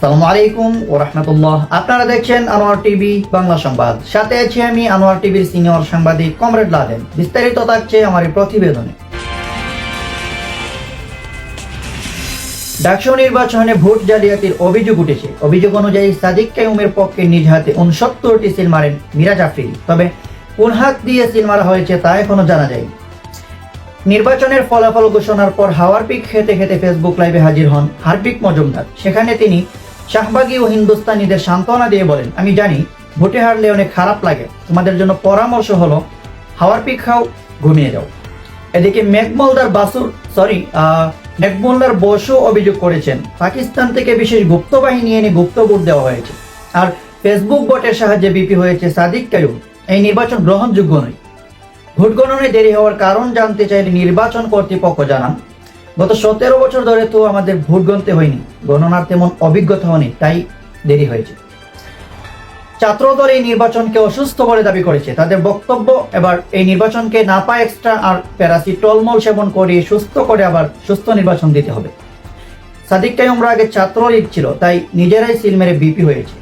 আসসালামু আলাইকুম ওয়া রাহমাতুল্লাহ। আপনারা দেখছেন আনোয়ার টিভি বাংলা সংবাদ। সাথে আছি আমি আনোয়ার টিভির সিনিয়র সাংবাদিক কমরেড লাদেন। বিস্তারিত থাকছে আমার এই প্রতিবেদনে। ডাকসু নির্বাচনে ভোট জালিয়াতির অভিযোগ উঠেছে। অভিযোগ অনুযায়ী সাদিক কাইয়ুমের পক্ষে নিজ হাতে 69টি সিল মারেন মিরাজ আফ্রিদি। তবে কোন হাত দিয়ে সিল মারা হয়েছে তা এখনো জানা যায়নি। নির্বাচনের ফলাফল ঘোষণার পর হাওয়ার পিক খেতে খেতে ফেসবুক লাইভে হাজির হন হারপিক মজুমদার। সেখানে তিনি শাহবাগী ও হিন্দুস্তানিদের সান্ত্বনা দিয়ে বলেন, আমি জানি ভোটে হারলে অনেক খারাপ লাগে, তোমাদের জন্য পরামর্শ হলো হাওয়ার পিক খাও, ঘুমিয়ে যাও। এদিকে মেঘমোল্লার বসু অভিযোগ করেছেন পাকিস্তান থেকে বিশেষ গুপ্ত বাহিনী এনে গুপ্ত ভোট দেওয়া হয়েছে আর ফেসবুক বটের সাহায্যে বিপি হয়েছে সাদিক কাইয়ুম। এই নির্বাচন গ্রহণযোগ্য নয়। ভোট গণনায় দেরি হওয়ার কারণ জানতে চাইলে নির্বাচন কর্তৃপক্ষ জানান, গত 17 বছর ধরে তো আমাদের ভোট গণতে হয়নি, গণনার তেমন অভিজ্ঞতা হয়নি, তাই দেরি হয়েছে। ছাত্রদল এই নির্বাচনকে অসুস্থ বলে দাবি করেছে। তাদের বক্তব্য, এবার এই নির্বাচনকে নাপা এক্সট্রা আর প্যারাসিটামল সেবন করিয়ে সুস্থ করে আবার সুস্থ নির্বাচন দিতে হবে। সাদিক কাইয়ুমরা আগে ছাত্রলীগ ছিল, তাই নিজেরাই সিল মেরে বিপি হয়েছে।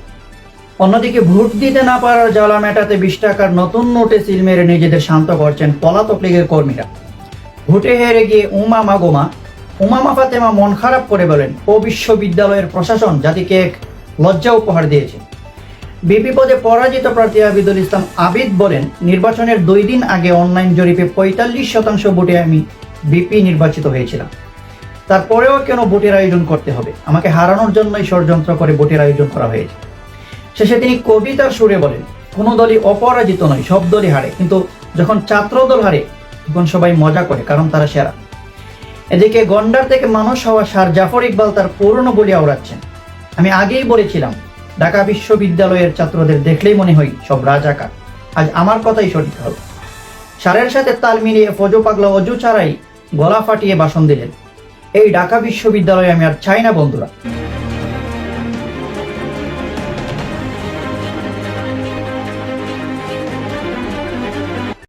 অন্যদিকে ভোট দিতে না পারার জ্বালা মেটাতে 20 টাকার নতুন নোটে সিল মেরে নিজেদের শান্ত করছেন পলাতক লীগের কর্মীরা। ভোটে হেরে গিয়ে উমামা ফাতেমা মন খারাপ করে বলেন, ও বিশ্ববিদ্যালয়ের প্রশাসন জাতিকে এক লজ্জা উপহার দিয়েছে। বিপি পদে পরাজিত প্রার্থী আবিদুল ইসলাম আবিদ বলেন, নির্বাচনের 2 দিন আগে অনলাইন জরিপে 45% ভোটে আমি বিপি নির্বাচিত হয়েছিলাম। তারপরেও কেন ভোটের আয়োজন করতে হবে? আমাকে হারানোর জন্যই ষড়যন্ত্র করে ভোটের আয়োজন করা হয়েছে। শেষে তিনি কবিতার সুরে বলেন, কোনো দলই অপরাজিত নয়, সব দলই হারে, কিন্তু যখন ছাত্র দল হারে তখন সবাই মজা করে, কারণ তারা সেরা। এদিকে গন্ডার থেকে মানুষ হওয়া সার জাফর ইকবাল তার পুরনো বলি আওড়াচ্ছেন। আমি আগেই বলেছিলাম, ঢাকা বিশ্ববিদ্যালয়ের ছাত্রদের দেখলেই মনে হয় সব রাজাকার। আজ আমার কথাই সঠিক হল। সারের সাথে তাল মিলিয়ে ফজো পাগলা অজু ছাড়াই গলা ফাটিয়ে ভাষণ দিলেন, এই ঢাকা বিশ্ববিদ্যালয়ে আমি আর চাই না বন্ধুরা।